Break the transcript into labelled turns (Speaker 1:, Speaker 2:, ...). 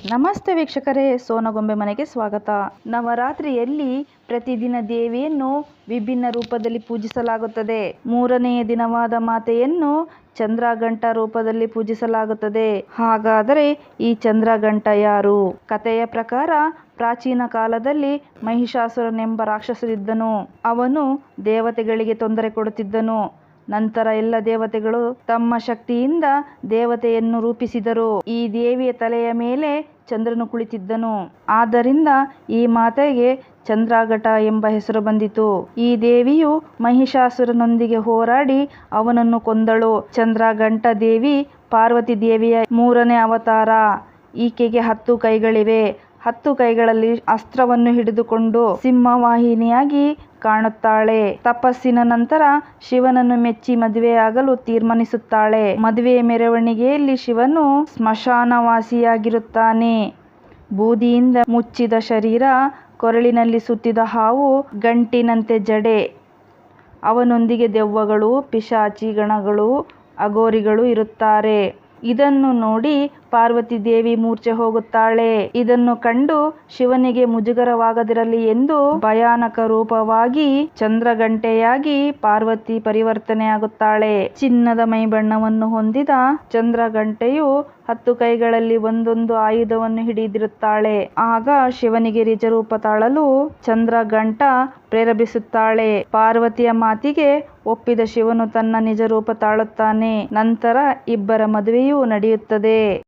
Speaker 1: ನಮಸ್ತೆ ವೀಕ್ಷಕರೇ, ಸೋನಗೊಂಬೆ ಮನೆಗೆ ಸ್ವಾಗತ. ನವರಾತ್ರಿಯಲ್ಲಿ ಪ್ರತಿದಿನ ದೇವಿಯನ್ನು ವಿಭಿನ್ನ ರೂಪದಲ್ಲಿ ಪೂಜಿಸಲಾಗುತ್ತದೆ. ಮೂರನೆಯ ದಿನವಾದ ಮಾತೆಯನ್ನು ಚಂದ್ರಘಂಟ ರೂಪದಲ್ಲಿ ಪೂಜಿಸಲಾಗುತ್ತದೆ. ಹಾಗಾದರೆ ಈ ಚಂದ್ರಘಂಟ ಯಾರು? ಕಥೆಯ ಪ್ರಕಾರ ಪ್ರಾಚೀನ ಕಾಲದಲ್ಲಿ ಮಹಿಷಾಸುರನೆಂಬ ರಾಕ್ಷಸನಿದ್ದನು. ಅವನು ದೇವತೆಗಳಿಗೆ ತೊಂದರೆ ಕೊಡುತ್ತಿದ್ದನು. ನಂತರ ಎಲ್ಲ ದೇವತೆಗಳು ತಮ್ಮ ಶಕ್ತಿಯಿಂದ ದೇವತೆಯನ್ನು ರೂಪಿಸಿದರು. ಈ ದೇವಿಯ ತಲೆಯ ಮೇಲೆ ಚಂದ್ರನು ಕುಳಿತಿದ್ದನು. ಆದ್ದರಿಂದ ಈ ಮಾತೆಗೆ ಚಂದ್ರಘಟ ಎಂಬ ಹೆಸರು ಬಂದಿತು. ಈ ದೇವಿಯು ಮಹಿಷಾಸುರನೊಂದಿಗೆ ಹೋರಾಡಿ ಅವನನ್ನು ಕೊಂದಳು. ಚಂದ್ರಘಂಟ ದೇವಿ ಪಾರ್ವತಿ ದೇವಿಯ ಮೂರನೇ ಅವತಾರ. ಈಕೆಗೆ 10 ಕೈಗಳಿವೆ. 10 ಕೈಗಳಲ್ಲಿ ಅಸ್ತ್ರವನ್ನು ಹಿಡಿದುಕೊಂಡು ಸಿಂಹವಾಹಿನಿಯಾಗಿ ಕಾಣುತ್ತಾಳೆ. ತಪಸ್ಸಿನ ನಂತರ ಶಿವನನ್ನು ಮೆಚ್ಚಿ ಮದುವೆಯಾಗಲು ತೀರ್ಮಾನಿಸುತ್ತಾಳೆ. ಮದುವೆಯ ಮೆರವಣಿಗೆಯಲ್ಲಿ ಶಿವನು ಸ್ಮಶಾನವಾಸಿಯಾಗಿರುತ್ತಾನೆ. ಬೂದಿಯಿಂದ ಮುಚ್ಚಿದ ಶರೀರ, ಕೊರಳಿನಲ್ಲಿ ಸುತ್ತಿದ ಹಾವು, ಗಂಟಿನಂತೆ ಜಡೆ. ಅವನೊಂದಿಗೆ ದೆವ್ವಗಳು, ಪಿಶಾಚಿ ಗಣಗಳು, ಅಘೋರಿಗಳು ಇರುತ್ತಾರೆ. ಇದನ್ನು ನೋಡಿ ಪಾರ್ವತಿ ದೇವಿ ಮೂರ್ಛೆ ಹೋಗುತ್ತಾಳೆ. ಇದನ್ನು ಕಂಡು ಶಿವನಿಗೆ ಮುಜುಗರವಾಗದಿರಲಿ ಎಂದು ಭಯಾನಕ ರೂಪವಾಗಿ ಚಂದ್ರಘಂಟೆಯಾಗಿ ಪಾರ್ವತಿ ಪರಿವರ್ತನೆಯಾಗುತ್ತಾಳೆ. ಚಿನ್ನದ ಮೈಬಣ್ಣವನ್ನು ಹೊಂದಿದ ಚಂದ್ರಘಂಟೆಯು 10 ಕೈಗಳಲ್ಲಿ ಒಂದೊಂದು ಆಯುಧವನ್ನು ಹಿಡಿದಿರುತ್ತಾಳೆ. ಆಗ ಶಿವನಿಗೆ ನಿಜರೂಪ ತಾಳಲು ಚಂದ್ರಘಂಟ ಪ್ರೇರೇಪಿಸುತ್ತಾಳೆ. ಪಾರ್ವತಿಯ ಮಾತಿಗೆ ಒಪ್ಪಿದ ಶಿವನು ತನ್ನ ನಿಜರೂಪ ತಾಳುತ್ತಾನೆ. ನಂತರ ಇಬ್ಬರ ಮದುವೆಯೂ ನಡೆಯುತ್ತದೆ.